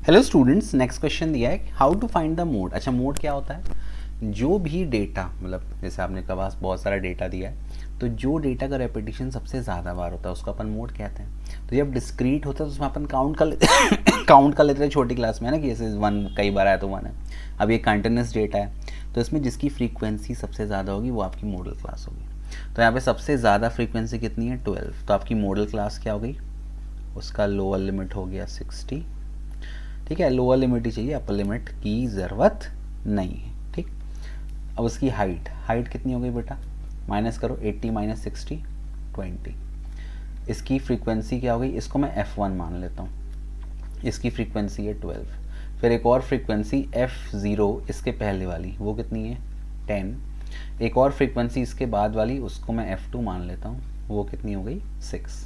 Hello students, next question दिया है how to find the mode. अच्छा, मोड क्या होता है? जो भी डेटा, मतलब जैसे आपने के पास बहुत सारा डेटा दिया है, तो जो डेटा का रेपिटेशन सबसे ज़्यादा बार होता है उसको अपन मोड कहते हैं। तो जब डिस्क्रीट होता है तो उसमें अपन काउंट कर लेते काउंट कर लेते हैं छोटी क्लास में, है ना, कि जैसे 1 कई बार आया तो 1 है। अब ये कंटिन्यूस डेटा है तो इसमें जिसकी फ्रीक्वेंसी सबसे ज़्यादा होगी वो आपकी मॉडल क्लास होगी। तो यहाँ पे सबसे ज़्यादा फ्रीक्वेंसी कितनी है? 12। तो आपकी मॉडल क्लास क्या हो गई? उसका लोअर लिमिट हो गया 60। ठीक है, लोअर लिमिट ही चाहिए, अपर लिमिट की ज़रूरत नहीं है। ठीक, अब उसकी हाइट कितनी हो गई बेटा? माइनस करो, 80 माइनस 60 20। इसकी फ्रीक्वेंसी क्या हो गई? इसको मैं F1 मान लेता हूँ, इसकी फ्रीक्वेंसी है 12। फिर एक और फ्रीक्वेंसी F0 इसके पहले वाली, वो कितनी है? 10। एक और फ्रीक्वेंसी इसके बाद वाली, उसको मैं F2 मान लेता हूँ, वो कितनी हो गई? 6।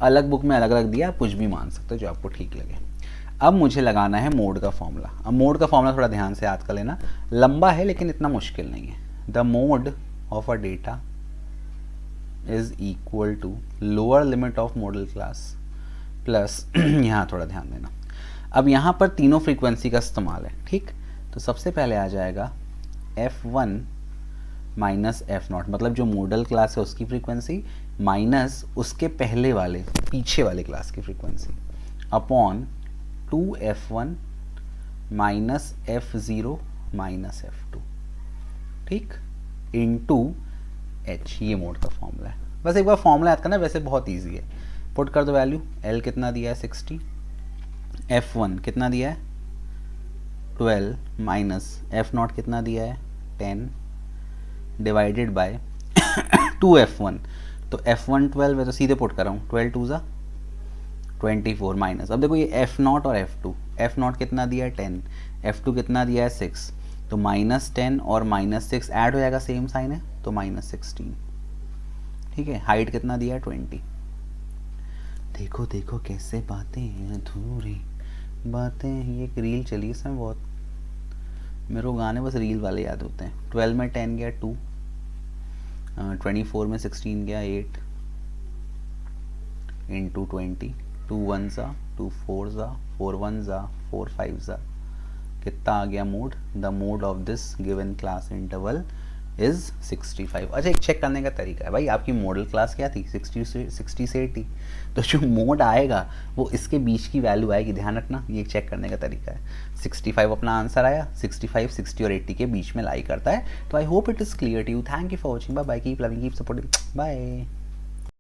अलग बुक में अलग अलग दिया, आप कुछ भी मान सकते हो जो आपको ठीक लगे। अब मुझे लगाना है मोड का फॉर्मूला। अब मोड का फॉर्मूला थोड़ा ध्यान से याद कर लेना, लंबा है लेकिन इतना मुश्किल नहीं है। The mode of a data is equal to lower limit of modal class plus यहाँ थोड़ा ध्यान देना। अब यहाँ पर तीनों फ्रीक्वेंसी का इस्तेमाल है। ठीक, तो सबसे पहले आ जाएगा F1 माइनस F0, मतलब जो मॉडल क्लास है उसकी फ्रीक्वेंसी माइनस उसके पहले वाले पीछे वाले क्लास की frequency upon 2F1 minus F0 minus F2, ठीक, इंटू H। ये मोड का फॉर्मूला है। बस एक बार फॉर्मूला याद करना, वैसे बहुत इजी है। पुट कर दो वैल्यू। L कितना दिया है? 60। F1 कितना दिया है? 12 माइनस F0 कितना दिया है? 10 डिवाइडेड बाय 2F1। तो F1 12 है तो सीधे पुट कर रहा हूँ, 12 2 ज़ा 24 माइनस, अब देखो ये F0 और F0 कितना दिया है? 10। F2 कितना दिया है? 6। तो माइनस 10 और माइनस 6 ऐड हो जाएगा, सेम साइन है, तो माइनस 16। ठीक है, हाइट कितना दिया है? 20। देखो देखो कैसे बातें हैं, अधूरी बातें। ये एक रील चली इसमें बहुत, मेरे को गाने बस रील वाले याद होते हैं। 12 में 10 गया 2, 24 में 16 गया 8 इंटू 20। 2 1 ज़ा 2 4 ज़ा 4 1 ज़ा 4 5 ज़ा, कितना आ गया mode? The mode of this given class interval is 65। अच्छा, एक चेक करने का तरीका है भाई, आपकी मॉडल क्लास क्या थी? 60 से 80। तो जो मोड आएगा वो इसके बीच की वैल्यू आएगी, ध्यान रखना, ये एक चेक करने का तरीका है। 65 अपना आंसर आया, 65 60 और 80 के बीच में लाई करता है। तो I hope it is clear to you. Thank you for watching, bye bye, keep loving, keep supporting, bye.